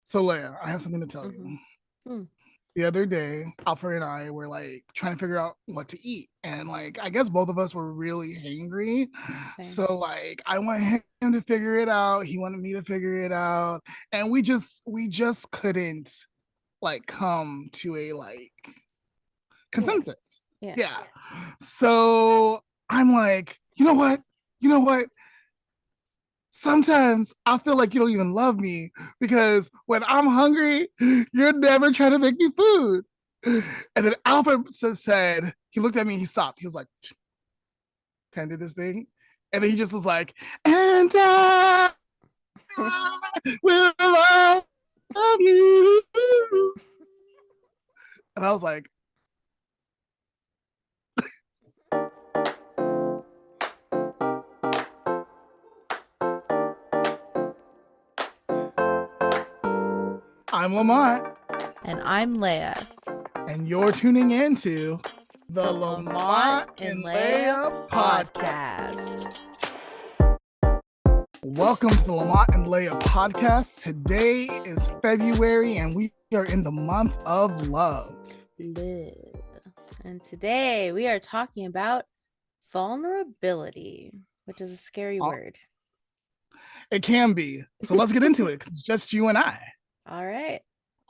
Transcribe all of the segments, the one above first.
So Leah, I have something to tell Mm-hmm. you. Hmm. The other day, Alfred and I were like trying to figure out what to eat. And like I guess both of us were really hangry. Same. So like I want him to figure it out. He wanted me to figure it out. And we just couldn't like come to a like Yeah. consensus. Yeah. Yeah. So I'm like, you know what? You know what? Sometimes I feel like you don't even love me because when I'm hungry, you're never trying to make me food. And then Alfred said, he looked at me, he stopped. He was like, can I do this thing? And then he just was like, and I will love you. And I was like, I'm Lamont, And I'm Leah. and you're tuning into the The Lamont Lamont and and Leah Leah podcast. podcast. Welcome to the Lamont and Leah podcast. Today is February and we are in the month of love. And today we are talking about vulnerability, which is a scary word. It can be. So let's get into it because it's just you and I. All right.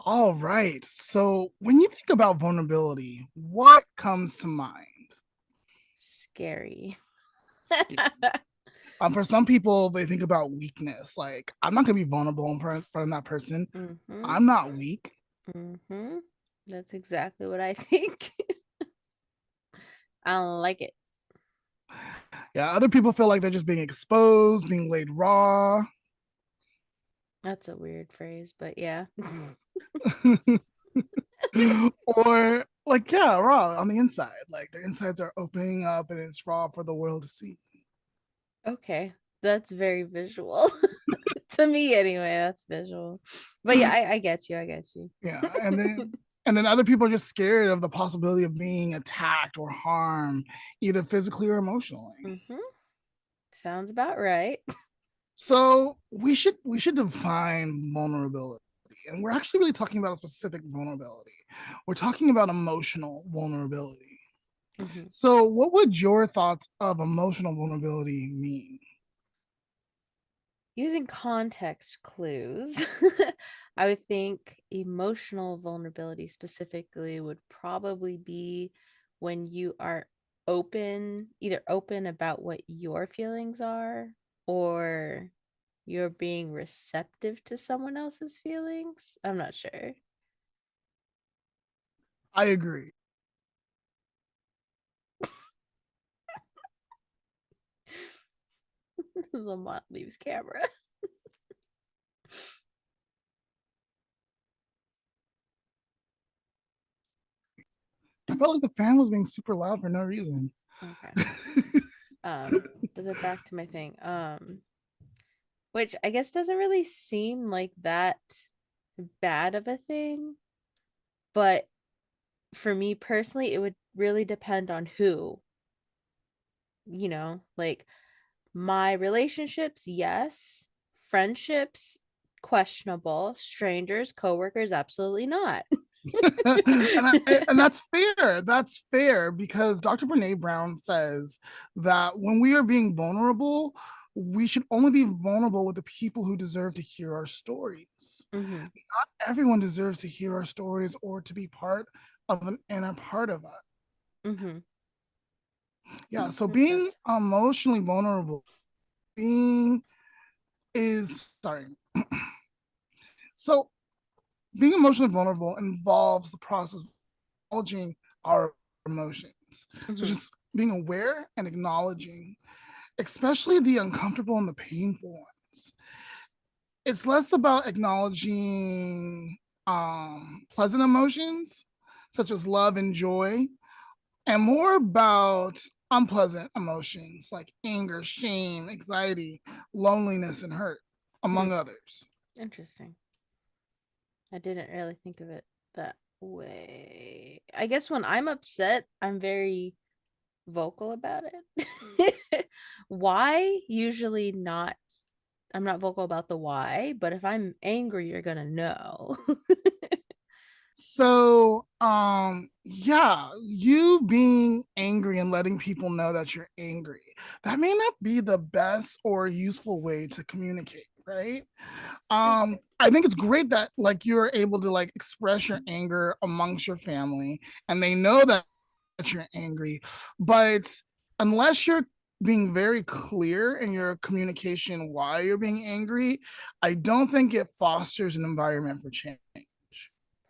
All right. So when you think about vulnerability, what comes to mind? Scary. For some people, they think about weakness. Like, I'm not going to be vulnerable in front of that person. Mm-hmm. I'm not weak. Mm-hmm. That's exactly what I think. I don't like it. Yeah, other people feel like they're just being exposed, being laid raw. That's a weird phrase, but yeah. Or like, yeah, raw on the inside. Like the insides are opening up and it's raw for the world to see. Okay. That's very visual. To me anyway, that's visual. But yeah, I get you. I get you. Yeah. And then other people are just scared of the possibility of being attacked or harmed, either physically or emotionally. Mm-hmm. Sounds about right. So we should define vulnerability. And we're actually really talking about a specific vulnerability. We're talking about emotional vulnerability. Mm-hmm. So what would your thoughts of emotional vulnerability mean? Using context clues, I would think emotional vulnerability specifically would probably be when you are either open about what your feelings are, or you're being receptive to someone else's feelings. I'm not sure. I agree. Lamont leaves camera. I felt like the fan was being super loud for no reason. Okay. But then back to my thing. Which I guess doesn't really seem like that bad of a thing, but for me personally, it would really depend on who, like my relationships, yes, friendships, questionable, strangers, coworkers, absolutely not. And that's fair. That's fair because Dr. Brene Brown says that when we are being vulnerable, we should only be vulnerable with the people who deserve to hear our stories. Mm-hmm. Everyone deserves to hear our stories or to be part of an inner part of us. Mm-hmm. Yeah. So Makes being sense. emotionally vulnerable, being is sorry. So being emotionally vulnerable involves the process of acknowledging our emotions. So Mm-hmm. just being aware and acknowledging, especially the uncomfortable and the painful ones. It's less about acknowledging pleasant emotions such as love and joy, and more about unpleasant emotions like anger, shame, anxiety, loneliness, and hurt, Hmm. among others. Interesting. I didn't really think of it that way. I guess when I'm upset, I'm very vocal about it. Why? Usually not I'm not vocal about the why, but if I'm angry, you're gonna know. So, yeah, you being angry and letting people know that you're angry, that may not be the best or useful way to communicate, right? I think it's great that like you're able to like express your anger amongst your family and they know that you're angry, but unless you're being very clear in your communication why you're being angry, I don't think it fosters an environment for change.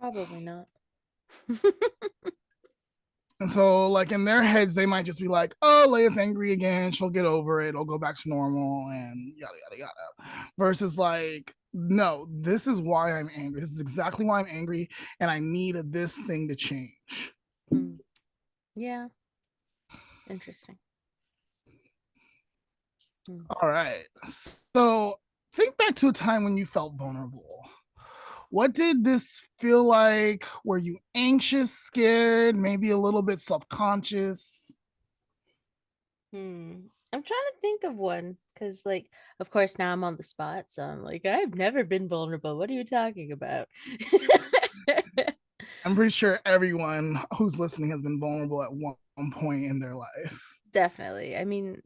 Probably not. And so, like in their heads, they might just be like, "Oh, Leia's angry again. She'll get over it. It'll go back to normal." And yada yada yada. Versus like, no, this is why I'm angry. This is exactly why I'm angry, and I need this thing to change. Hmm. Yeah, interesting. Hmm. All right. So think back to a time when you felt vulnerable. What did this feel like? Were you anxious, scared, maybe a little bit self conscious? Hmm. I'm trying to think of one because, like, of course, now I'm on the spot. So I'm like, I've never been vulnerable. What are you talking about? I'm pretty sure everyone who's listening has been vulnerable at one point in their life. Definitely. I mean,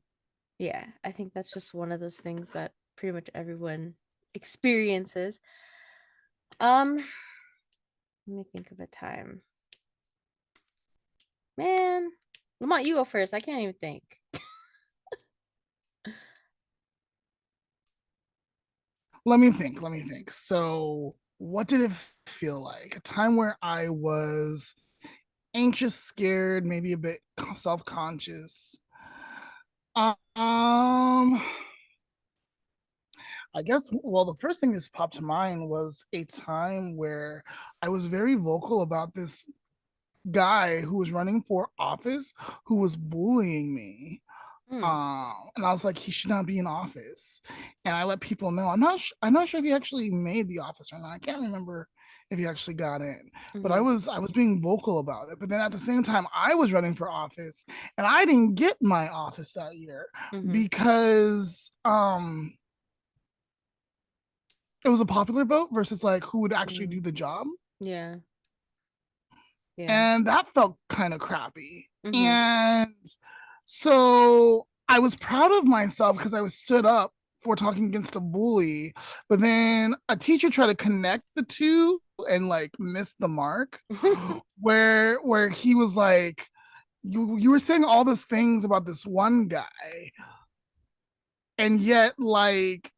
yeah, I think that's just one of those things that pretty much everyone experiences. Let me think of a time. Man, Lamont, you go first. I can't even think. Let me think. Let me think. So, what did it feel like? A time where I was anxious, scared, maybe a bit self conscious. Um, I guess, well, the first thing that just popped to mind was a time where I was very vocal about this guy who was running for office who was bullying me. Hmm. And I was like, he should not be in office. And I let people know. I'm not sure if he actually made the office or not. I can't remember if he actually got in. But Mm-hmm. I was being vocal about it. But then at the same time, I was running for office and I didn't get my office that year Mm-hmm. because it was a popular vote versus like who would actually Mm. do the job. Yeah. Yeah. And that felt kind of crappy. Mm-hmm. And so I was proud of myself because I was stood up for talking against a bully, but then a teacher tried to connect the two and like missed the mark where he was like, you were saying all these things about this one guy and yet like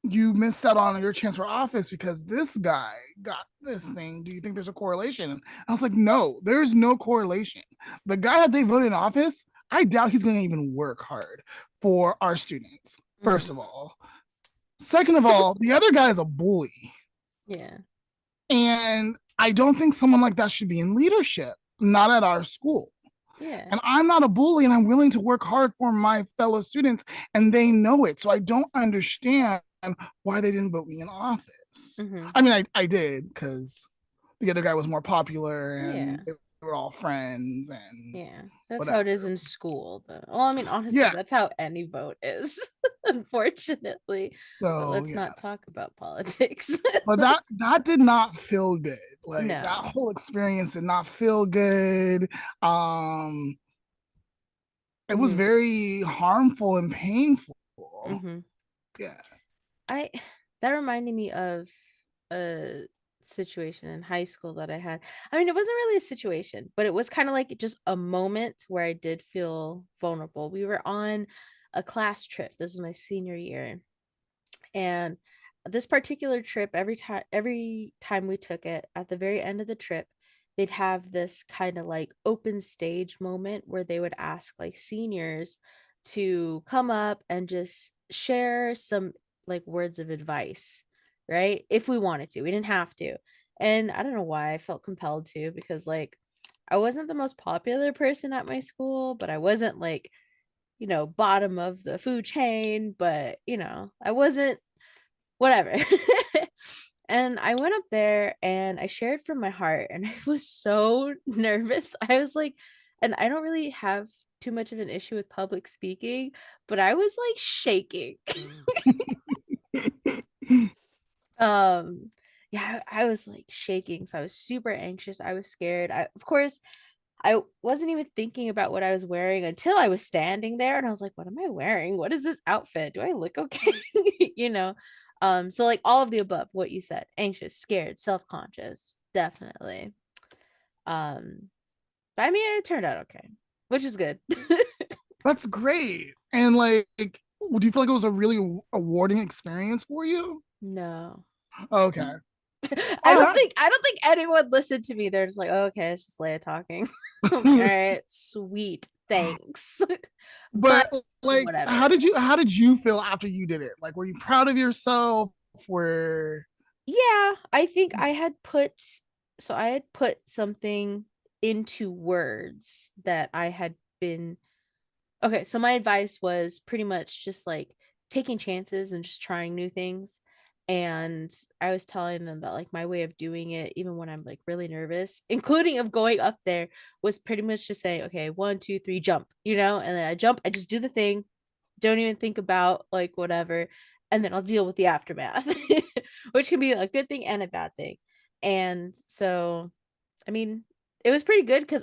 you missed out on your chance for office because this guy got this thing. Do you think there's a correlation? And I was like, no, there's no correlation. The guy that they voted in office, I doubt he's going to even work hard for our students, first Mm. of all. Second of all, the other guy is a bully. Yeah. And I don't think someone like that should be in leadership, not at our school. Yeah. And I'm not a bully and I'm willing to work hard for my fellow students and they know it. So I don't understand why they didn't vote me in office. Mm-hmm. I mean, I did because the other guy was more popular and Yeah. they were all friends and Yeah. That's how whatever. it is in school, though. Well, I mean, honestly, Yeah. that's how any vote is, unfortunately. But So let's yeah. not talk about politics. But that did not feel good. Like that No. whole experience did not feel good. Um it was Mm-hmm. very harmful and painful. Mm-hmm. Yeah. I that reminded me of a situation in high school that I had. I mean, it wasn't really a situation, but it was kind of like just a moment where I did feel vulnerable. We were on a class trip. This was my senior year. And this particular trip, every time we took it, at the very end of the trip, they'd have this kind of like open stage moment where they would ask like seniors to come up and just share some like words of advice, right? If we wanted to. We didn't have to. And I don't know why I felt compelled to because like I wasn't the most popular person at my school, but I wasn't like, bottom of the food chain, but I wasn't whatever. And I went up there and I shared from my heart and I was so nervous. I was like, and I don't really have too much of an issue with public speaking, but I was like shaking. um yeah, I was like shaking, so I was super anxious, I was scared. Of course, I wasn't even thinking about what I was wearing until I was standing there, and I was like, what am I wearing? What is this outfit? Do I look okay? you know so like all of the above, what you said: anxious, scared, self-conscious, definitely. um but I mean, it turned out okay, which is good. That's great. And like, do you feel like it was a really awarding experience for you? No. Okay. I All don't right. think I don't think anyone listened to me. They're just like, oh, okay, it's just Leah talking. I'm like, all right, sweet, thanks. But But like, whatever. how did you feel after you did it? Like, were you proud of yourself? Were Yeah, I think I had put something into words that I had been. Okay, so my advice was pretty much just like taking chances and just trying new things. And I was telling them that like my way of doing it, even when I'm like really nervous, including of going up there, was pretty much just saying, okay, 1, 2, 3, jump, and then I jump, I just do the thing, don't even think about like whatever, and then I'll deal with the aftermath, which can be a good thing and a bad thing. And so, I mean, it was pretty good because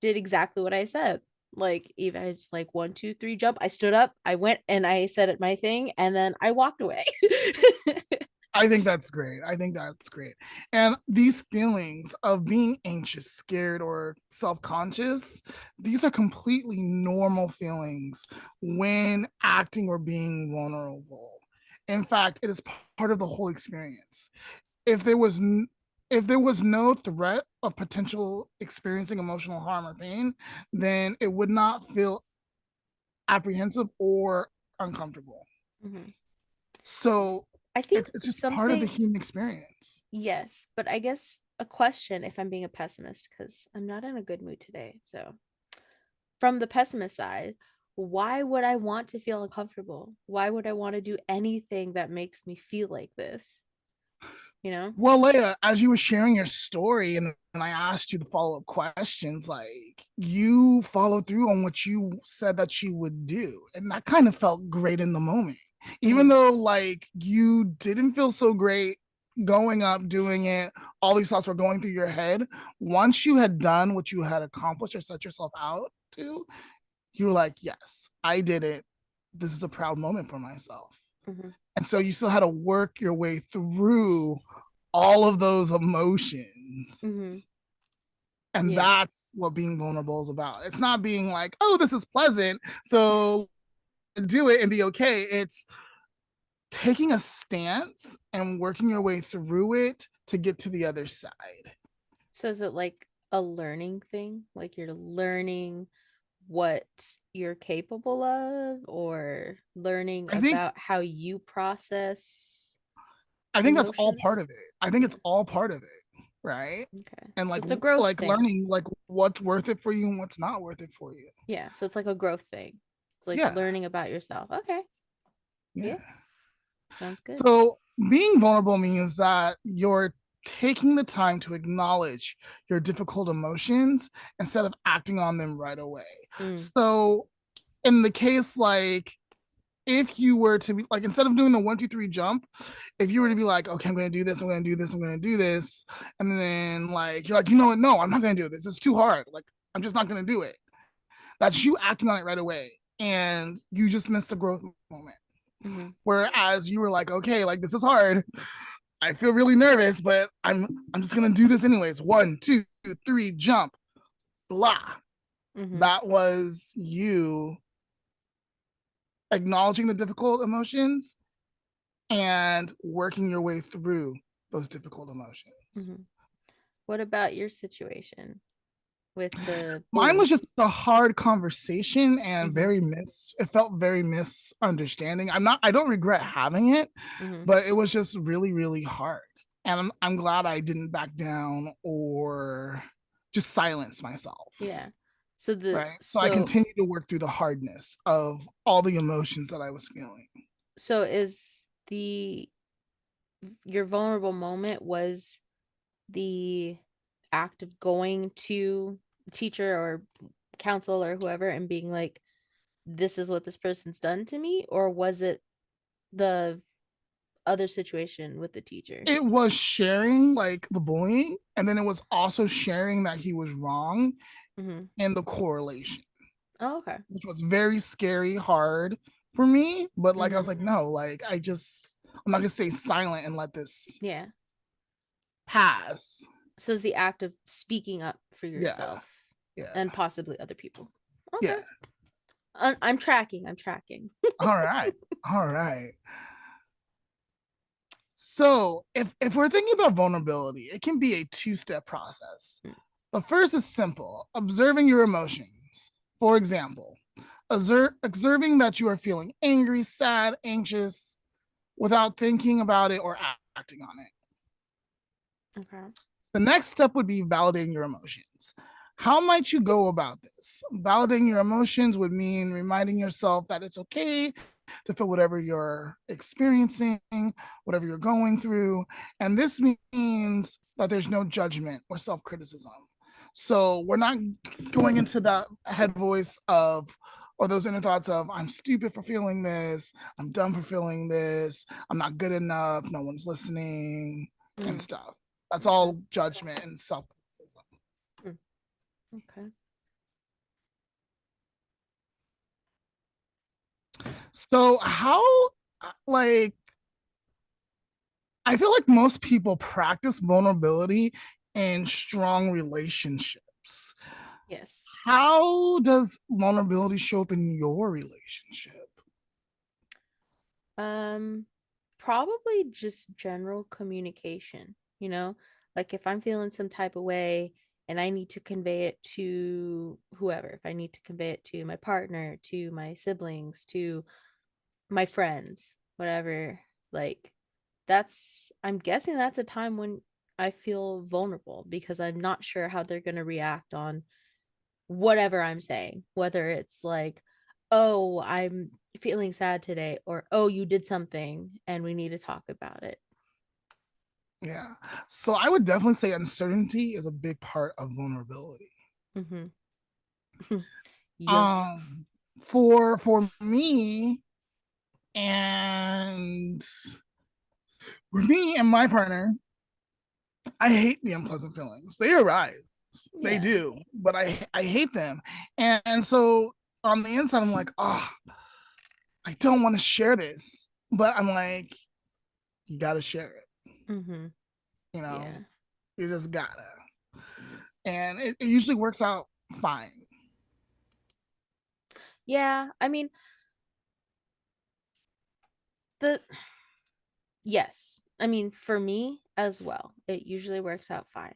did exactly what I said. Like, even I just like 1, 2, 3, jump. I stood up, I went and I said it my thing, and then I walked away. I think that's great. I think that's great. And these feelings of being anxious, scared, or self conscious, these are completely normal feelings when acting or being vulnerable. In fact, it is part of the whole experience. If there was if there was no threat of potential experiencing emotional harm or pain, then it would not feel apprehensive or uncomfortable. Mhm. So I think it's just part of the something, human experience. yes, but I guess a question, if I'm being a pessimist, because I'm not in a good mood today. So, from the pessimist side, why would I want to feel uncomfortable? Why would I want to do anything that makes me feel like this? You know? Well, Leah, as you were sharing your story and I asked you the follow up questions, like you followed through on what you said that you would do. And that kind of felt great in the moment. Even Mm-hmm. though like you didn't feel so great going up, doing it, all these thoughts were going through your head. Once you had done what you had accomplished or set yourself out to, you were like, yes, I did it. This is a proud moment for myself. Mm-hmm. And so you still had to work your way through all of those emotions. Mm-hmm. And Yeah. that's what being vulnerable is about. It's not being like, oh, this is pleasant, so do it and be okay. It's taking a stance and working your way through it to get to the other side. So is it like a learning thing? Like you're learning what you're capable of, or learning I think about how you process I think that's all part emotions? of it. I think Yeah. it's all part of it, right? Okay. And So it's a growth like thing. learning like what's worth it for you and what's not worth it for you. Yeah. So it's like a growth thing. It's like Yeah. learning about yourself. Okay. Yeah. Yeah. Sounds good. So being vulnerable means that you're taking the time to acknowledge your difficult emotions instead of acting on them right away. Mm. So in the case like if you were to be like instead of doing the 1, 2, 3 jump, if you were to be like, okay, I'm gonna do this, I'm gonna do this, I'm gonna do this, and then like you're like, you know what, no, I'm not gonna do this. It's too hard. Like I'm just not gonna do it. That's you acting on it right away. And you just missed a growth moment. Mm-hmm. Whereas you were like, okay, like this is hard. I feel really nervous, but I'm just gonna do this anyways. 1, 2, 3, jump. Blah. Mm-hmm. That was you acknowledging the difficult emotions and working your way through those difficult emotions. Mm-hmm. What about your situation with the Mine was bully? just a hard conversation and Mm-hmm. very it felt very misunderstanding. I don't regret having it, Mm-hmm. but it was just really, really hard. And I'm glad I didn't back down or just silence myself. Yeah. So the Right. So I so continued to work through the hardness of all the emotions that I was feeling. so is the your vulnerable moment was the act of going to teacher or counsel or whoever and being like, this is what this person's done to me, or was it the other situation with the teacher? It was sharing like the bullying, and then it was also sharing that he was wrong Hmm. and the correlation, Oh, okay. which was very scary, hard for me. But like I was Hmm. like, no, like I'm not gonna stay silent and let this Yeah. pass. So it's the act of speaking up for Yeah, yourself yeah, and possibly other people. Okay. yeah. I'm tracking. I'm tracking. All right, all right. So if we're thinking about vulnerability, it can be a two-step process. Mm, The first is simple: observing your emotions. For example, observing that you are feeling angry, sad, anxious, without thinking about it or acting on it. okay. The next step would be validating your emotions. How might you go about this? Validating your emotions would mean reminding yourself that it's okay to feel whatever you're experiencing, whatever you're going through. And this means that there's no judgment or self criticism. So we're not going into that head voice of, or those inner thoughts of, I'm stupid for feeling this, I'm dumb for feeling this, I'm not good enough, no one's listening, and Mm, stuff. That's okay. all judgment and self criticism. Mm, okay. So, how, like, I feel like most people practice vulnerability in strong relationships. Yes. How does vulnerability show up in your relationship? Um, Probably just general communication, you know? Like if I'm feeling some type of way and I need to convey it to whoever, if I need to convey it to my partner, to my siblings, to my friends, whatever, like I'm guessing that's a time when I feel vulnerable because I'm not sure how they're going to react on whatever I'm saying, whether it's like, oh, I'm feeling sad today, or oh, you did something and we need to talk about it. Yeah. So, I would definitely say uncertainty is a big part of vulnerability. Mm-hmm. Yup. Um, for me and for me and my partner, I hate the unpleasant feelings. They arise. They Yeah. do, but I hate them. And so on the inside, I'm like, oh, I don't want to share this. But I'm like, you gotta share it. Mm-hmm. You know, Yeah. you just gotta. And it usually works out fine. Yeah. I mean, the yes. I mean, for me as well, it usually works out fine.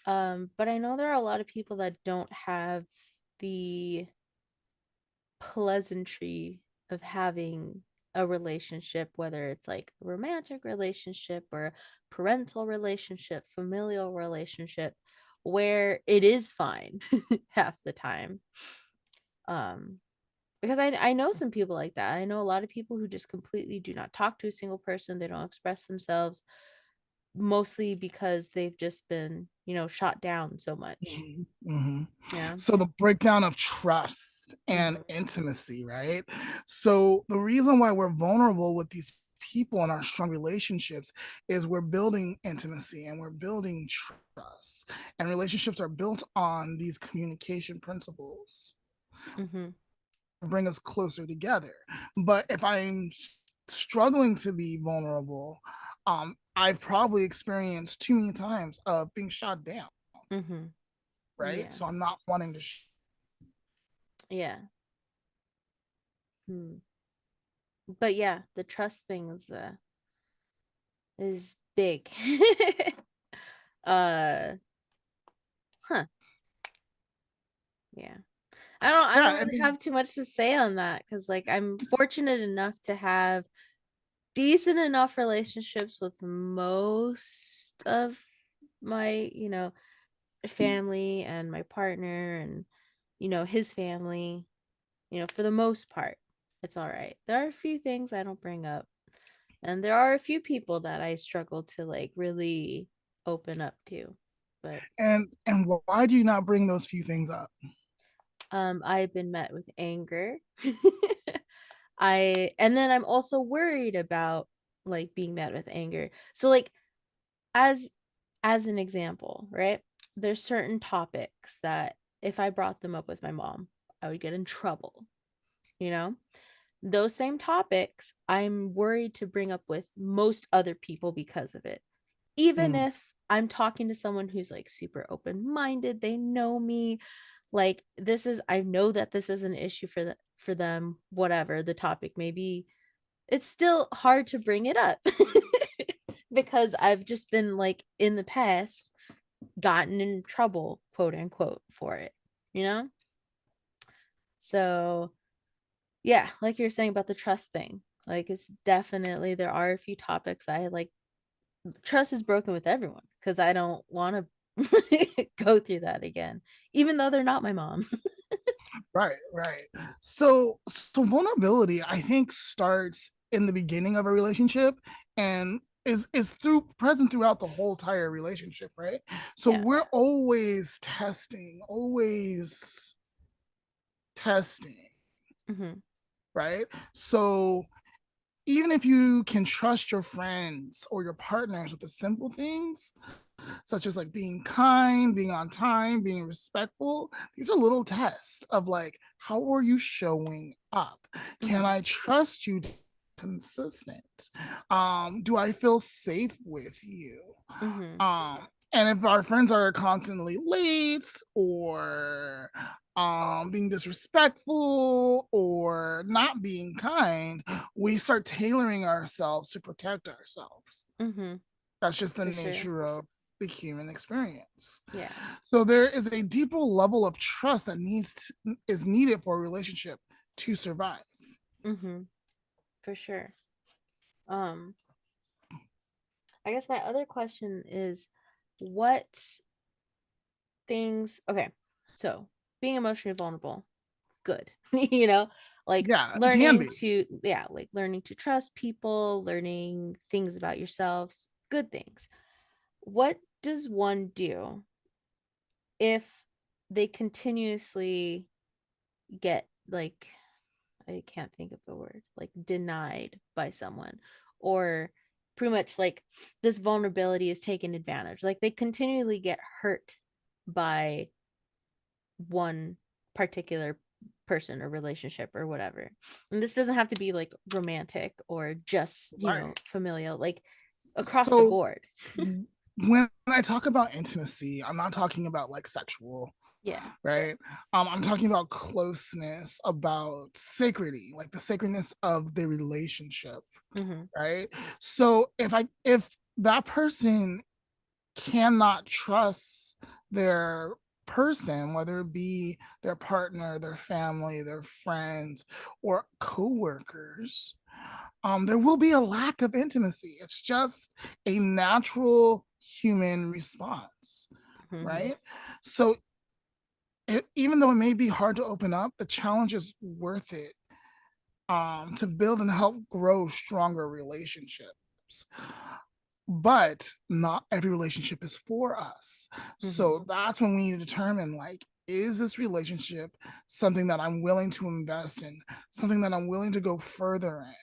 But I know there are a lot of people that don't have the pleasantry of having a relationship, whether it's like a romantic relationship or a parental relationship, familial relationship, where it is fine half the time. Um, because I know some people like that. I know a lot of people who just completely do not talk to a single person. They don't express themselves, mostly because they've just been, shot down so much. Mhm, mhm. Yeah. So the breakdown of trust and Hmm. intimacy, right? So the reason why we're vulnerable with these people in our strong relationships is we're building intimacy and we're building trust. And relationships are built on these communication principles Hmm. to bring us closer together. But if I'm struggling to be vulnerable, I've probably experienced too many times of being shot down, Hmm. right? Yeah. So I'm not wanting to Yeah. Hmm. But yeah, the trust thing is big. uh huh. Yeah. I don't yeah, really have too much to say on that because like I'm fortunate enough to have decent enough relationships with most of my, family and my partner and his family, for the most part. It's all right. There are a few things I don't bring up. And there are a few people that I struggle to like really open up to. But and why do you not bring those few things up? I've been met with anger. And then I'm also worried about like being mad with anger. So like as as an example, right? There's certain topics that if I brought them up with my mom, I would get in trouble, you know? Those same topics I'm worried to bring up with most other people because of it. Even Mm, if I'm talking to someone who's like super open-minded, they know me, like this is I know that this is an issue for them, whatever the topic may be, it's still hard to bring it up because I've just been like in the past gotten in trouble, quote unquote, for it, you know? So, yeah, like you're saying about the trust thing, like it's definitely there are a few topics I like trust is broken with everyone because I don't want to go through that again, even though they're not my mom. right, right. So vulnerability, I think, starts in the beginning of a relationship and is through present throughout the whole entire relationship, right? So Yeah. we're always testing, Mm-hmm. right? So even if you can trust your friends or your partners with the simple things, such as like being kind, being on time, being respectful, these are little tests of like, how are you showing up? Can Mm-hmm. I trust you? Consistent? Do I feel safe with you? Mm-hmm. And if our friends are constantly late or being disrespectful or not being kind, we start tailoring ourselves to protect ourselves. Mm-hmm. That's just the For sure. nature of the human experience. Yeah. So there is a deeper level of trust that is needed for a relationship to survive. Mm-hmm. For sure. Um, I guess my other question is what things okay, so being emotionally vulnerable, good. You know, like Yeah, it can learning be. to yeah, like learning to trust people, learning things about yourselves, good things. What does one do if they continuously get like I can't think of the word, like denied by someone or pretty much like this vulnerability is taken advantage. Like they continually get hurt by one particular person or relationship or whatever. And this doesn't have to be like romantic or just, Right. familial, like across the So board. when I talk about intimacy, I'm not talking about like sexual, Yeah. right? I'm talking about closeness, about sacredity, like the sacredness of the relationship, Mm-hmm. right? So if that person cannot trust their person, whether it be their partner, their family, their friends, or coworkers, there will be a lack of intimacy. It's just a natural human response, Mm-hmm. right? So even though it may be hard to open up, the challenge is worth it to build and help grow stronger relationships. But not every relationship is for us. Mm-hmm. So that's when we need to determine like, is this relationship something that I'm willing to invest in, something that I'm willing to go further in?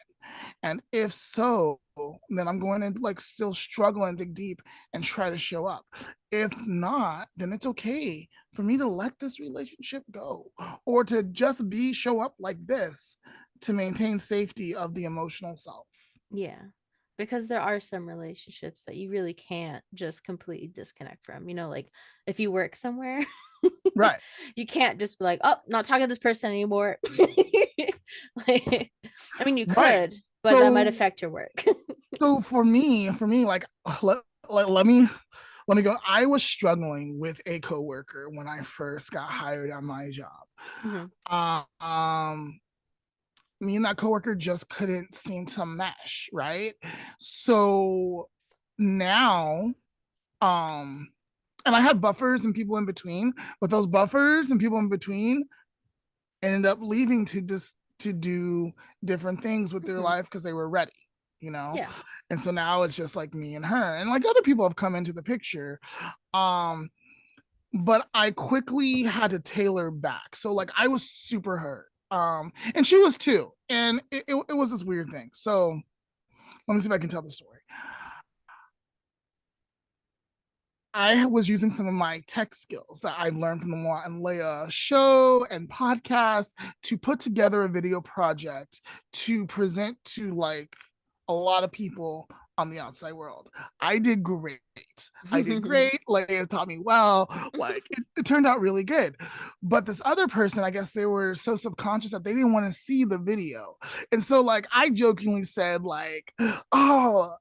And if so, then I'm going to like still struggle and dig deep and try to show up. If not, then it's okay for me to let this relationship go or to just show up like this to maintain safety of the emotional self. Yeah. Because there are some relationships that you really can't just completely disconnect from. Like if you work somewhere, Right. you can't just be like, oh, not talking to this person anymore. Like, I mean, you Right. could, but that might So affect your work. so for me, like let me go. I was struggling with a coworker when I first got hired at my job. Hmm. Um, me and that coworker just couldn't seem to mesh, right? So now, and I had buffers and people in between, but those buffers and people in between ended up leaving to do different things with their Hmm. life because they were ready, you know. Yeah. And so now it's just like me and her, and like other people have come into the picture. Um, but I quickly had to tailor back. So like I was super hurt. And she was too. And it was this weird thing. So Let me see if I can tell the story. I was using some of my tech skills that I've learned from the Lamont and Leah show and podcast to put together a video project to present to like a lot of people on the outside world. I did great. I did great. Leah taught me well. Like it turned out really good. But this other person, I guess they were so subconscious that they didn't want to see the video. And so like I jokingly said, like, oh,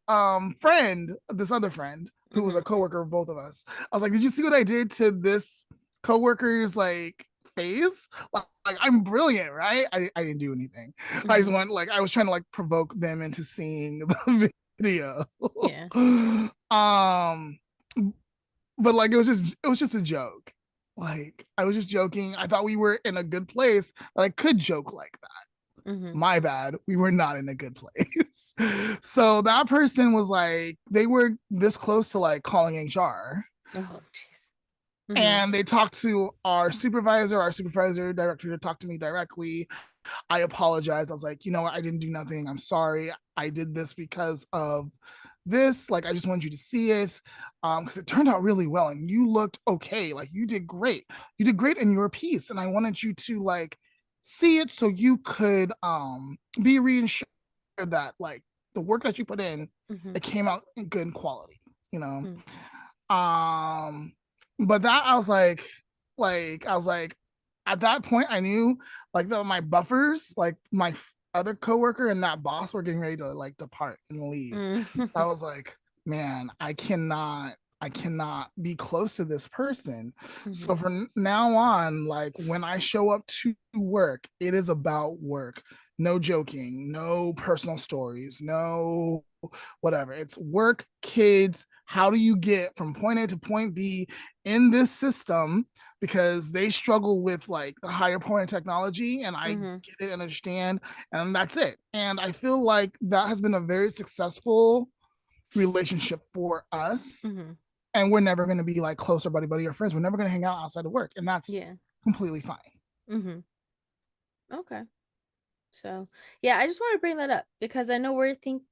friend, this other friend who was a coworker of both of us. I was like, did you see what I did to this coworker's like face? Like I'm brilliant, right? I didn't do anything. I just went like I was trying to like provoke them into seeing the video. Yeah. But like it was just a joke. Like I was just joking. I thought we were in a good place that I could joke like that. My bad. We were not in a good place. So that person was like, they were this close to like calling HR. Oh, jeez. And they talked to our supervisor director to talk to me directly. I apologized. I was like, you know what? I didn't do nothing. I'm sorry. I did this because of this. Like, I just wanted you to see it. Because it turned out really well and you looked okay. Like you did great. You did great in your piece. And I wanted you to like see it so you could be reassured that like the work that you put in, it came out in good quality, you know. But that I was like at that point I knew like that my buffers, like my other coworker and that boss were getting ready to like depart and leave. I was like, man, I cannot be close to this person. So from now on, like when I show up to work, it is about work. No joking, no personal stories, no whatever. It's work, kids. How do you get from point A to point B in this system? Because they struggle with like the higher point of technology, and I get it and understand, and that's it. And I feel like that has been a very successful relationship for us. And we're never going to be like closer buddy buddy or friends. We're never going to hang out outside of work, and that's completely fine. Okay. So yeah, I just want to bring that up because I know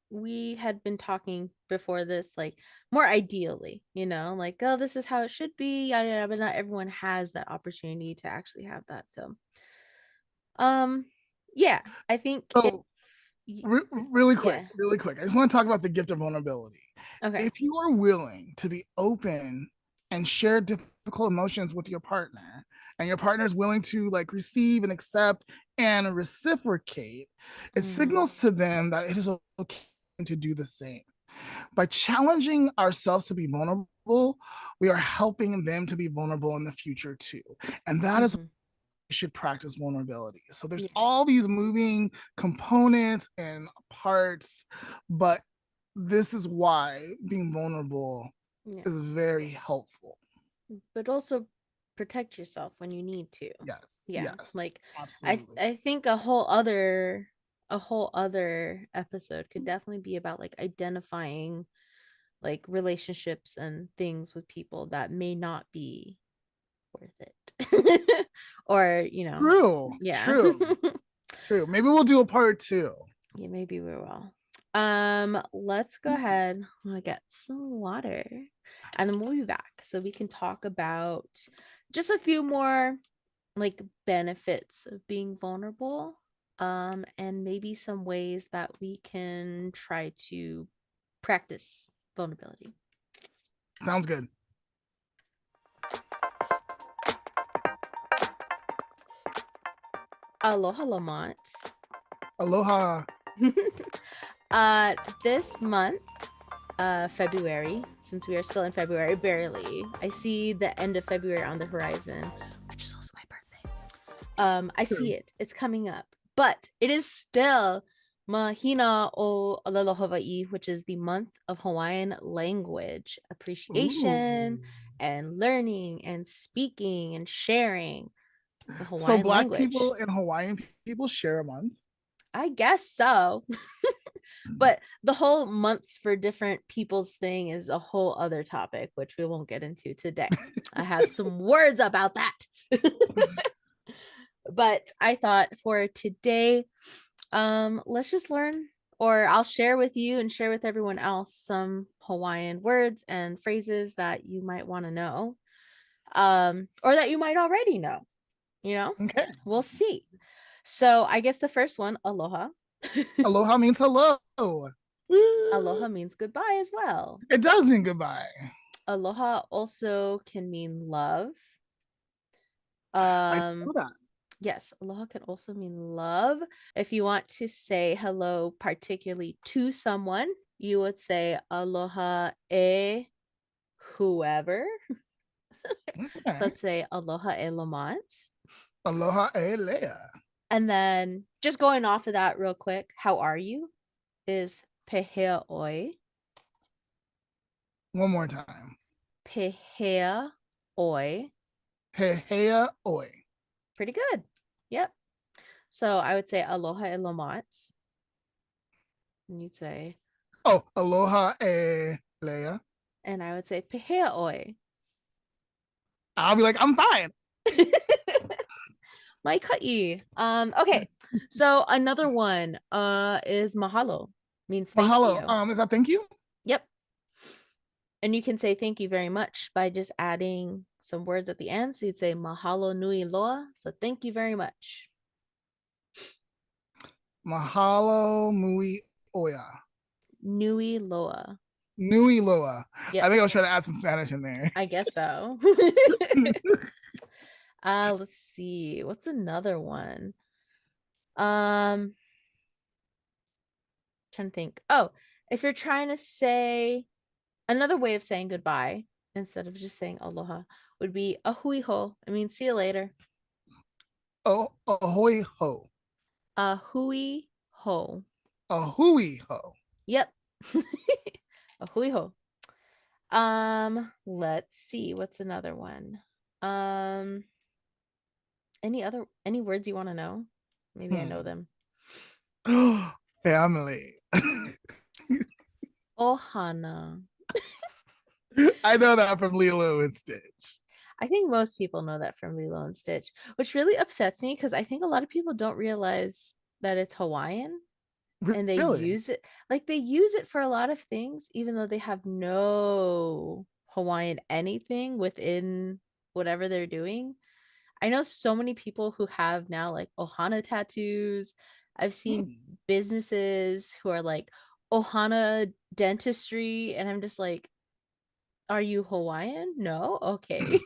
we had been talking before this, like more ideally, like, oh, this is how it should be, yada yada, but not everyone has that opportunity to actually have that. So yeah, I think So really quick, yeah. really quick. I just want to talk about the gift of vulnerability. Okay. If you are willing to be open and share difficult emotions with your partner, and your partner is willing to like receive and accept and reciprocate, it signals to them that it is okay to do the same. By challenging ourselves to be vulnerable, we are helping them to be vulnerable in the future too. And that is should practice vulnerability. So there's all these moving components and parts, but this is why being vulnerable is very helpful. But also protect yourself when you need to. Yes. Yeah. Yes. Like Absolutely. I think a whole other episode could definitely be about like identifying like relationships and things with people that may not be worth it. Or, True. yeah. True. True. Maybe we'll do a part 2. Yeah, maybe we will. Let's go ahead. I get some water and then we'll be back so we can talk about just a few more like benefits of being vulnerable, and maybe some ways that we can try to practice vulnerability. Sounds good. Aloha, Lamont. Aloha. This month, February, since we are still in February, barely, I see the end of February on the horizon, which is also my birthday. I see it. It's coming up. But it is still Mahina o Olelo Hawaii, which is the month of Hawaiian language appreciation and learning and speaking and sharing the So Hawaiian Black language. people and Hawaiian people share a month? I guess so. But the whole months for different people's thing is a whole other topic, which we won't get into today. I have some words about that. But I thought for today, let's just learn Or I'll share with you and share with everyone else some Hawaiian words and phrases that you might want to know, or that you might already know, you know? Okay. We'll see. So I guess the first one, aloha. Aloha means hello. Aloha means goodbye as well. It does mean goodbye. Aloha also can mean love. I Um, know that. yes, aloha can also mean love. If you want to say hello, particularly to someone, you would say aloha e whoever. So Okay. let's say aloha e Lamont. Aloha e Leah. And then just going off of that real quick, how are you? Is pehea oi. One more time. Pehea oi. Pehea oi. Pretty good. Yep. So I would say aloha e Lamont. And you'd say, Oh, aloha e Leah. and I would say pehea oi. I'll be like, I'm fine. My ka'i. Okay. So another one is mahalo. Means thank Mahalo. you. Is that thank you? Yep. And you can say thank you very much by just adding some words at the end. So you'd say mahalo nui loa. So thank you very much. Mahalo mui oya. Nui loa. Nui loa. I Yep. think I was trying to add some Spanish in there. I guess so. Let's see. What's another one? Trying to think. Oh, if you're trying to say another way of saying goodbye instead of just saying aloha would be ahui ho. I mean, see you later. Oh, ahoy ho. Ahui ho. Ahui ho. Yep. Ahui ho. Let's see. What's another one? Um, any words you want to know? Maybe I know them. Family. Ohana. I know that from Lilo and Stitch. I think most people know that from Lilo and Stitch, which really upsets me because I think a lot of people don't realize that it's Hawaiian and they Really? use it like they use it for a lot of things, even though they have no Hawaiian anything within whatever they're doing. I know so many people who have now like Ohana tattoos. I've seen Hmm. businesses who are like Ohana dentistry, and I'm just like, are you Hawaiian? No? Okay.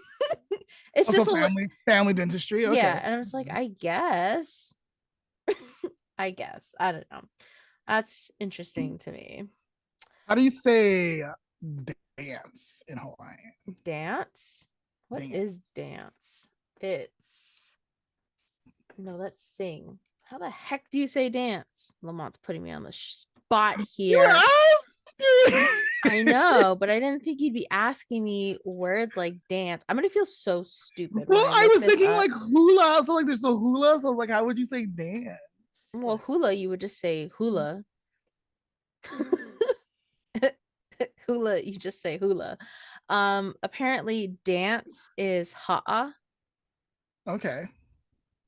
It's Also, just family dentistry. yeah, Okay. and I was like, I guess. I guess. I don't know. That's interesting to me. How do you say dance in Hawaiian? Dance? What is Dance. dance? It's no, let's sing. How the heck do you say dance? Lamont's putting me on the spot You here. asked. I know, but I didn't think you'd be asking me words like dance. I'm gonna feel so stupid when Well, I I look was this thinking up. like hula. So like there's a hula. So I was like, how would you say dance? Well, Like, hula, you would just say hula. Hula, you just say hula. Apparently dance is ha'a. okay.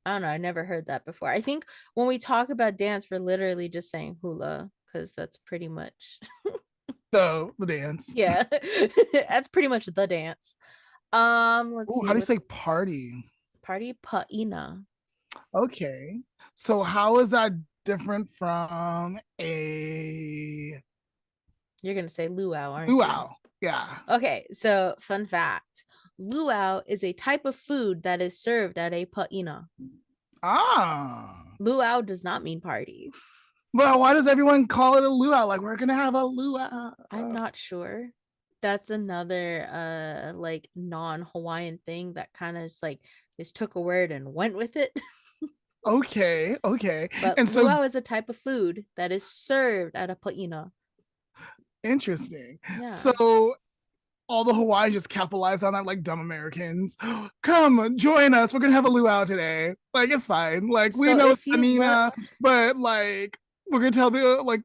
I don't know, I never heard that before. I think when we talk about dance, we're literally just saying hula because that's pretty much So the dance. yeah. That's pretty much the dance. Let's Ooh, how see do you what's say party? party pa'ina. Okay. So how is that different from a You're gonna say luau, aren't you? luau? Yeah. Okay, so fun fact. Luau is a type of food that is served at a pa'ina. Ah. Luau does not mean party. Well, why does everyone call it a luau? Like we're gonna have a luau. I'm not sure. That's another like non-Hawaiian thing that kind of just like just took a word and went with it. Okay, okay. But And so luau is a type of food that is served at a pa'ina. interesting. Yeah. So all the Hawaiians just capitalize on that like dumb Americans. Come join us. We're gonna have a luau today. Like it's fine. Like we So know it's if you Panina, looked, but like we're gonna tell the like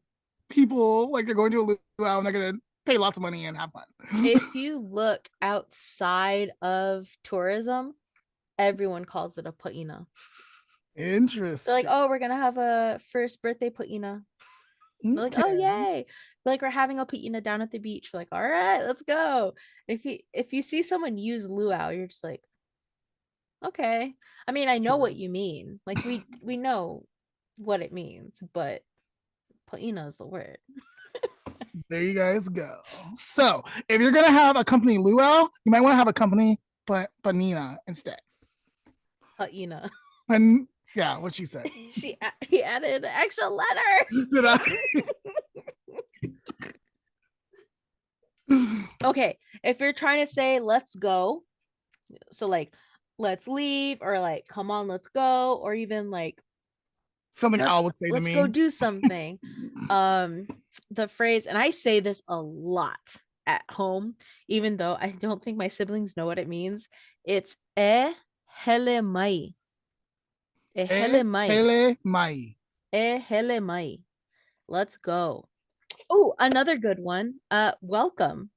people like they're going to a luau and they're gonna pay lots of money and have fun. if you look outside of tourism, everyone calls it a pa'ina. They're like, Interesting. oh, we're gonna have a first birthday pa'ina. We're like, oh Okay. yay. Like we're having a patina down at the beach. We're like, all right, let's go. If you see someone use luau, you're just like, okay. I mean, I know what you Tourist. mean. Like we know what it means, but patina is the word. There you guys go. So if you're gonna have a company luau, you might want to have a company panina instead. Patina. And yeah, what she said. He added an extra letter. Did I? Okay, if you're trying to say let's go, so like let's leave or like come on, let's go, or even like Something Al let's would say to let's go me. do something. Um the phrase, and I say this a lot at home, even though I don't think my siblings know what it means. It's hele mai. E Hele mai. hele mai. Hele mai. Let's go. Oh, another good one. Welcome.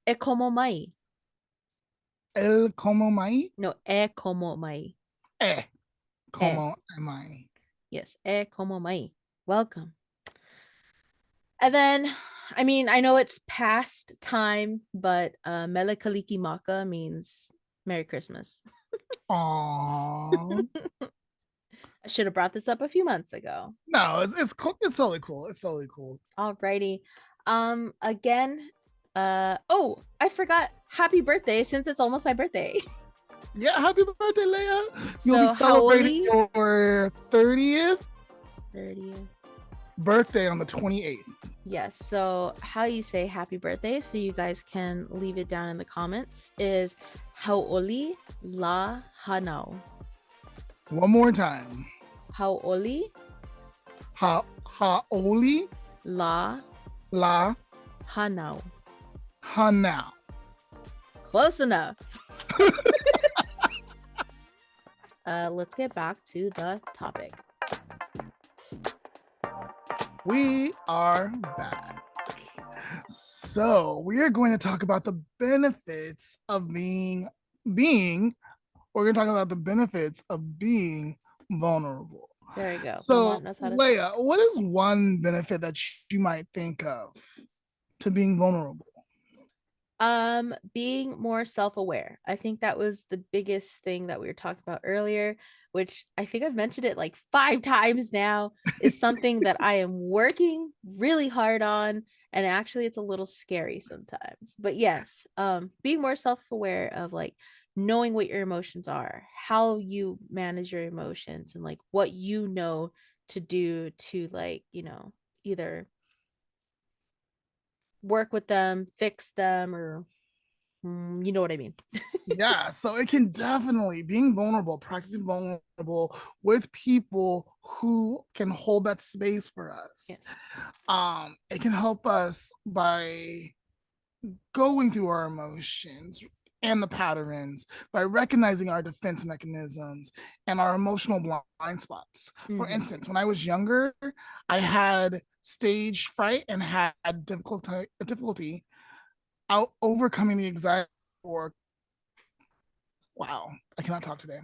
E como mai. El como mai. No, e como mai. E E. como mai. Yes, e como mai. Welcome. And then, I mean, I know it's past time, but Mele Kaliki Maka means Merry Christmas. Aww. I should have brought this up a few months ago. No, it's cool. It's totally cool. It's totally cool. Alrighty. Again, oh, I forgot happy birthday since it's almost my birthday. Yeah, happy birthday, Leah. You'll be So how old are celebrating you? your 30th 30th. birthday on the 28th. Yes. So how you say happy birthday, so you guys can leave it down in the comments, is Hauoli la hanau. One more time. Hauoli Haoli la la hanau. hanau. Close enough. Let's get back to the topic. We are back. So we are going to talk about the benefits of being we're going to talk about the benefits of being vulnerable. There you go. So Lamont knows how to Leah, talk. what is one benefit that you might think of to being vulnerable? Being more self-aware. I think that was the biggest thing that we were talking about earlier, which I think I've mentioned it like 5 times now, is something that I am working really hard on, and actually it's a little scary sometimes. But yes, being more self-aware of like knowing what your emotions are, how you manage your emotions, and like what you know to do to, like, either work with them, fix them, or you know what I mean. Yeah, so it can definitely being vulnerable, practicing vulnerable with people who can hold that space for us. Yes. It can help us by going through our emotions and the patterns by recognizing our defense mechanisms and our emotional blind spots. For Mm-hmm. instance, when I was younger, I had stage fright and had difficulty out overcoming the anxiety or wow, I cannot talk today.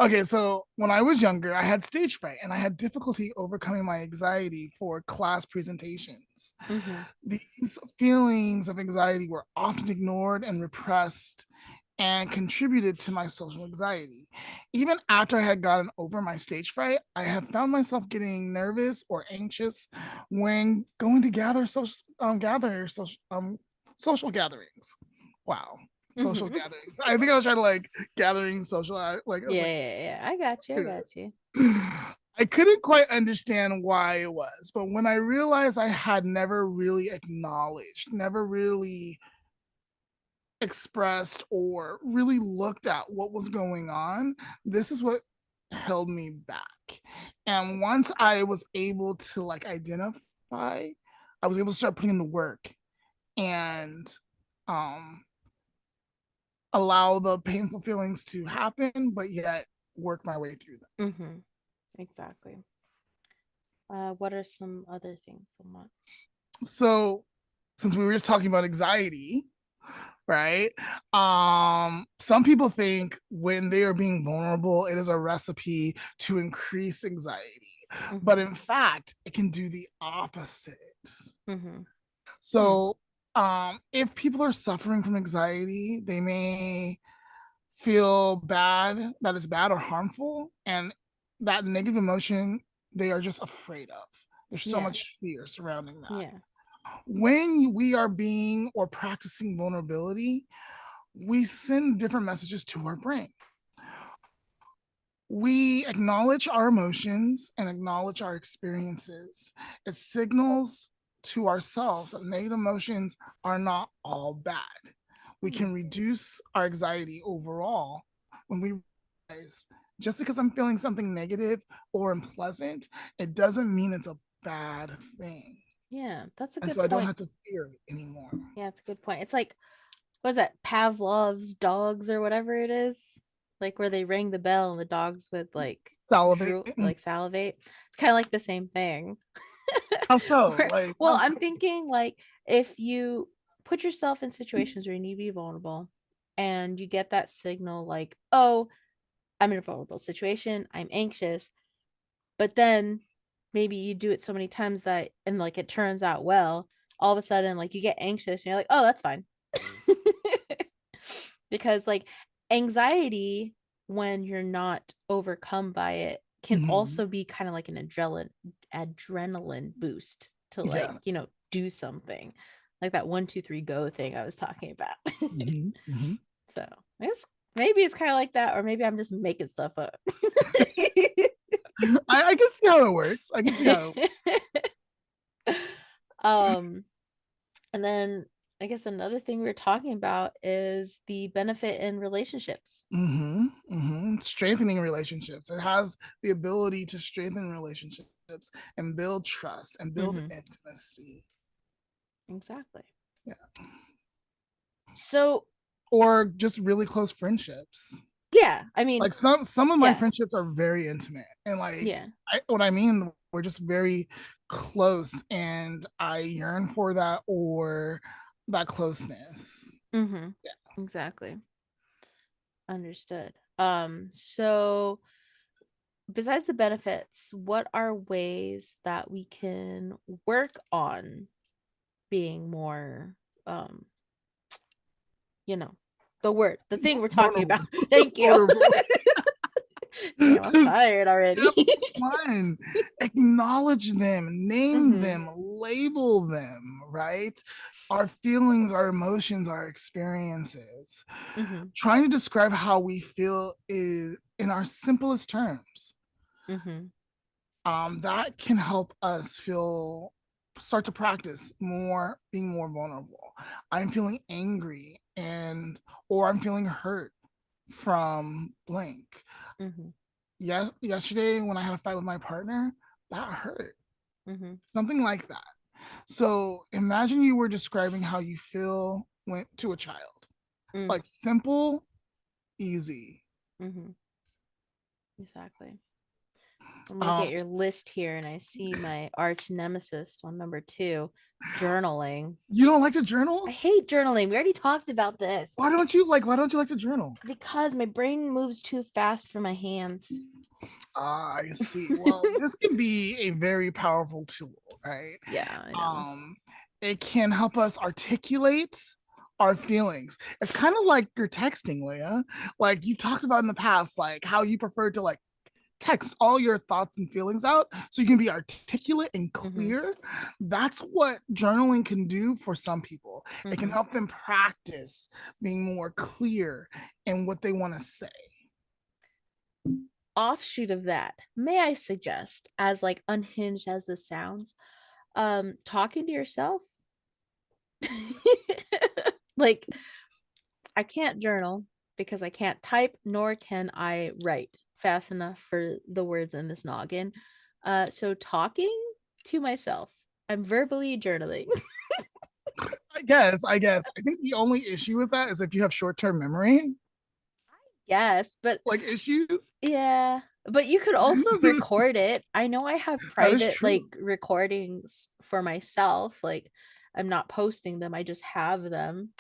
Okay, so when I was younger, I had stage fright and I had difficulty overcoming my anxiety for class presentations. Mm-hmm. These feelings of anxiety were often ignored and repressed and contributed to my social anxiety. Even after I had gotten over my stage fright, I have found myself getting nervous or anxious when going to social gatherings. Wow, social Mm-hmm. gatherings. I think I was trying to like gathering social like I was Yeah, like yeah, yeah. I got you. I got you. I couldn't quite understand why it was, but when I realized I had never really acknowledged, never really expressed or really looked at what was going on, this is what held me back. And once I was able to like identify, I was able to start putting in the work and um allow the painful feelings to happen, but yet work my way through them. Mm-hmm. Exactly. What are some other things, Lamont? So since we were just talking about anxiety, right? Some people think when they are being vulnerable, it is a recipe to increase anxiety. but Mhm. in fact, it can do the opposite. Mhm. Hmm. So, if people are suffering from anxiety, they may feel bad that it's bad or harmful, and that negative emotion they are just afraid of. There's so Yeah. much fear surrounding that. Yeah. When we are being or practicing vulnerability, we send different messages to our brain. We acknowledge our emotions and acknowledge our experiences. It signals to ourselves that negative emotions are not all bad. We Hmm. can reduce our anxiety overall when we realize just because I'm feeling something negative or unpleasant, it doesn't mean it's a bad thing. Yeah, that's a And good so I don't point. have to fear it anymore. Yeah, it's a good point. It's like, what is that? Pavlov's dogs or whatever it is? Like where they ring the bell and the dogs would like Salivate. drool, like salivate. It's kind of like the same thing. How so? Where, Like, well, I'm thinking like if you put yourself in situations where you need to be vulnerable and you get that signal like, oh, I'm in a vulnerable situation, I'm anxious, but then maybe you do it so many times that and like it turns out well, all of a sudden like you get anxious and you're like, oh, that's fine. Because like anxiety when you're not overcome by it can mhm. also be kind of like an adrenaline boost to like, Yes. do something. Like that 1 2 3 go thing I was talking about. Mhm, mhm. So I guess maybe it's kind of like that, or maybe I'm just making stuff up. I can see how it works. I can see how. um and then I guess another thing we were talking about is the benefit in relationships. Strengthening relationships. It has the ability to strengthen relationships and build trust and build Mm-hmm. intimacy. Exactly. Yeah. So Or just really close friendships. yeah, I mean, Like some of my yeah, friendships are very intimate, and like yeah. what I mean, we're just very close, and I yearn for that or that closeness. Mm-hmm. Exactly. Understood. So besides the benefits, what are ways that we can work on being more um, you know, the thing we're talking Vulnerable. about. Thank you. Vulnerable. Damn, I'm tired already. Step one, acknowledge them, name Mm-hmm. them, label them, right? Our feelings, our emotions, our experiences. Mm-hmm. Trying to describe how we feel is in our simplest terms. Mm-hmm. That can help us start to practice more being more vulnerable. I'm feeling angry and or I'm feeling hurt from blank. Mm-hmm. Yesterday when I had a fight with my partner, that hurt. Mm-hmm. Something like that. So imagine you were describing how you feel went to a child. Mm. Like simple, easy. Mm-hmm. Exactly. I'm looking at Um, your list here and I see my arch nemesis on number 2, journaling. you don't like to I journal? hate journaling. We already talked about this. Why don't you like to journal? Because my brain moves too fast for my hands. Ah, I see. Well, this can be a very powerful tool, right? Yeah, I know. Um, it can help us articulate our feelings. It's kind of like you're texting, Leah. Like you've talked about in the past, like how you prefer to like text all your thoughts and feelings out so you can be articulate and Mm-hmm. clear. That's what journaling can do for some people. It can Mm-hmm. help them practice being more clear in what they want to say. Offshoot of that, may I suggest, as like unhinged as this sounds, talking to yourself. Like I can't journal because I can't type nor can I write fast enough for the words in this noggin. So talking to myself, I'm verbally journaling. I guess. I think the only issue with that is if you have short-term memory, Yes, but like issues. yeah, but you could also record it. I know I have That is private true. like recordings for myself. Like I'm not posting them, I just have them.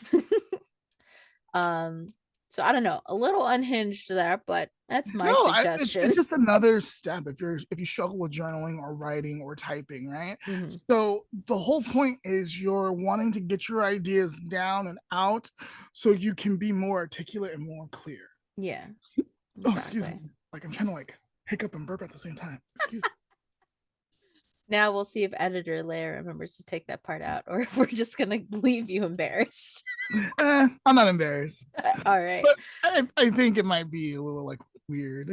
Um, so I don't know, a little unhinged there, but That's my No, it's suggestion. just another step if you struggle with journaling or writing or typing, right? Hmm. So the whole point is you're wanting to get your ideas down and out so you can be more articulate and more clear. Yeah, Oh, excuse me. exactly. Like I'm trying to like hiccup and burp at the same time. Excuse Now we'll see if editor Leah remembers to take that part out or if we're just gonna leave you embarrassed. me. I'm not embarrassed. All right. But I think it might be a little like weird.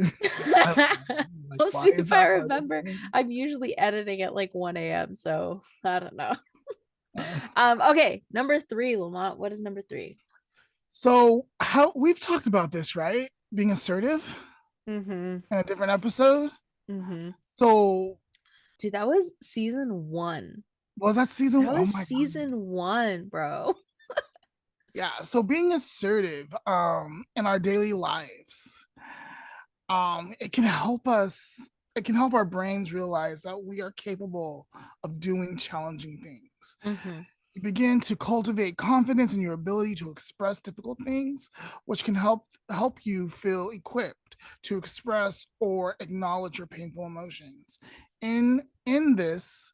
I don't know. Like, We'll why see is if I that part of remember. the I'm usually editing at like 1 a.m. So I don't know. uh, Okay, number three, Lamont. What is number three? so how we've talked about this, right? Being assertive Mm-hmm. in a different episode. Mm-hmm. So Dude, that was season one. was that season? That Oh was my god. season one, bro. Yeah. So being assertive in our daily lives, it can help us, it can help our brains realize that we are capable of doing challenging things. Mm-hmm. You begin to cultivate confidence in your ability to express difficult things, which can help you feel equipped to express or acknowledge your painful emotions. In this,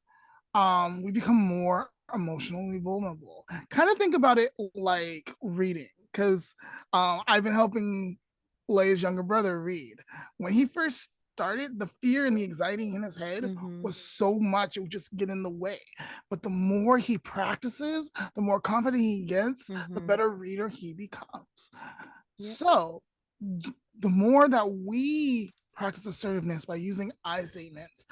we become more emotionally vulnerable. Kind of think about it like reading, because I've been helping Leia's younger brother read. When he first started, the fear and the anxiety in his head Mm-hmm. was so much, it would just get in the way. But the more he practices, the more confident he gets, the Mm-hmm. better reader he becomes. Yep. So, the more that we practice assertiveness by using I statements,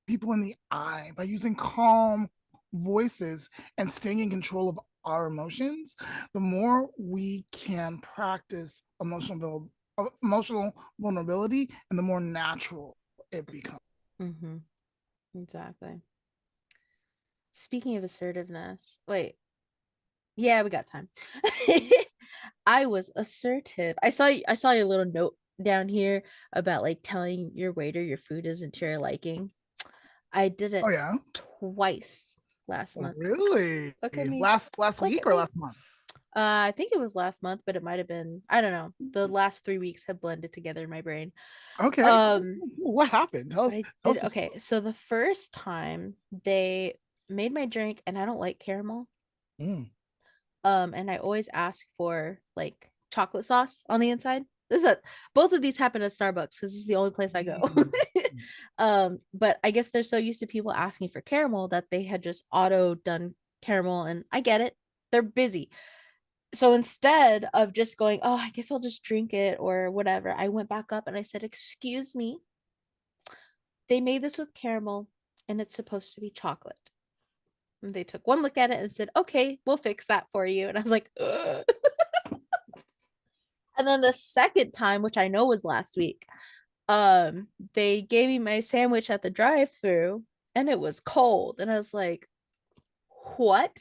people in the eye, by using calm voices and staying in control of our emotions, the more we can practice emotional vulnerability and the more natural it becomes. Mm-hmm. Exactly. Speaking of assertiveness, wait, yeah, we got time. I was assertive. I saw your little note down here about like telling your waiter your food isn't to your liking. I did Oh it yeah. twice last Oh, month. really? Look at me. Last Look week at or me. last month? I think it was last month, but it might have been, I don't know. The last 3 weeks have blended together in my brain. Okay, cool. Um, What happened? I Tell did us the okay. story. So the first time they made my drink and I don't like caramel. Mm. And I always ask for like chocolate sauce on the inside. This is a both of these happen at Starbucks because this is the only place I go. Mm. But I guess they're so used to people asking for caramel that they had just auto done caramel, and I get it. They're busy. So instead of just going, oh, I guess I'll just drink it or whatever, I went back up and I said, excuse me, they made this with caramel and it's supposed to be chocolate. And they took one look at it and said, okay, we'll fix that for you. And I was like, ugh. And then the second time, which I know was last week, they gave me my sandwich at the drive-through and it was cold. And I was like, what?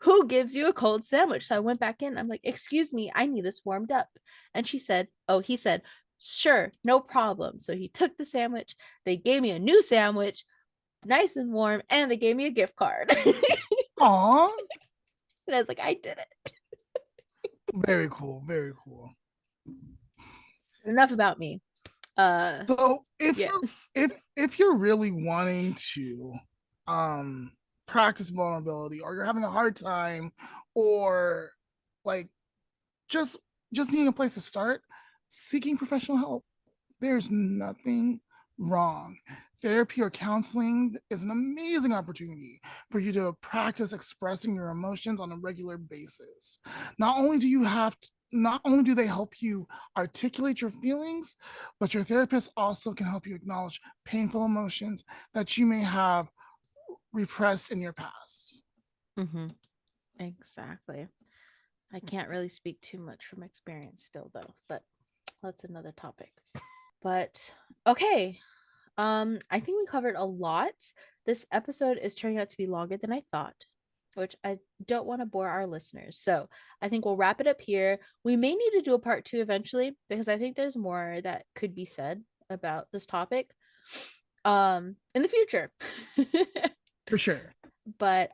Who gives you a cold sandwich? So I went back in. I'm like, excuse me, I need this warmed up. And she said, oh, he said, sure, no problem. So he took the sandwich. They gave me a new sandwich, nice and warm, and they gave me a gift card. And Aw, I was like, I did it. very cool, very cool. Enough about me. So Yeah. if you're really wanting to um practice vulnerability, or you're having a hard time, or like just needing a place to start, seeking professional help, there's nothing wrong. Therapy or counseling is an amazing opportunity for you to practice expressing your emotions on a regular basis. Not only do they help you articulate your feelings, but your therapist also can help you acknowledge painful emotions that you may have repressed in your past. Mm-hmm. Exactly. I can't really speak too much from experience still though, but that's another topic. But okay. I think we covered a lot. This episode is turning out to be longer than I thought, which I don't want to bore our listeners. So I think we'll wrap it up here. We may need to do a part two eventually because I think there's more that could be said about this topic in the future. For sure. But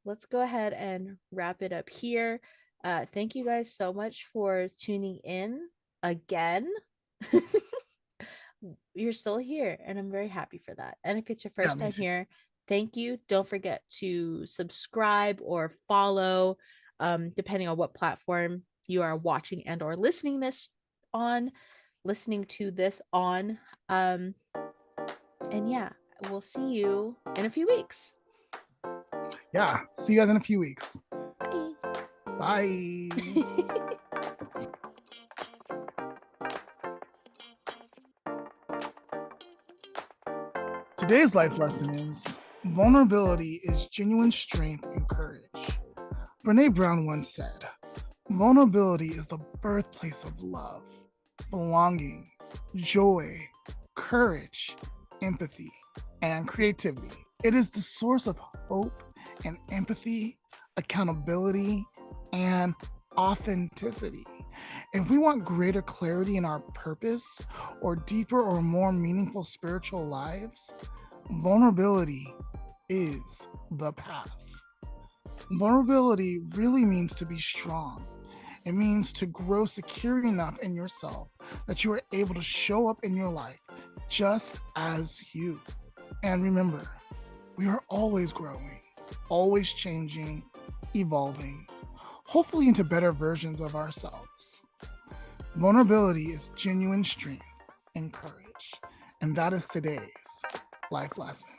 let's go ahead and wrap it up here. Thank you guys so much for tuning in. again, you're still here. And I'm very happy for that. And if it's your Yeah, first me time too. here, thank you. Don't forget to subscribe or follow, depending on what platform you are watching and or listening to this on. Um, and yeah, we'll see you in a few weeks. Yeah. See you guys in a few weeks. Bye. Bye. Today's life lesson is vulnerability is genuine strength and courage. Brene Brown once said, vulnerability is the birthplace of love, belonging, joy, courage, empathy, and creativity. It is the source of hope and empathy, accountability, and authenticity. If we want greater clarity in our purpose or deeper or more meaningful spiritual lives, vulnerability is the path. Vulnerability really means to be strong. It means to grow secure enough in yourself that you are able to show up in your life just as you. And remember, we are always growing, always changing, evolving, hopefully into better versions of ourselves. Vulnerability is genuine strength and courage. And that is today's life lesson.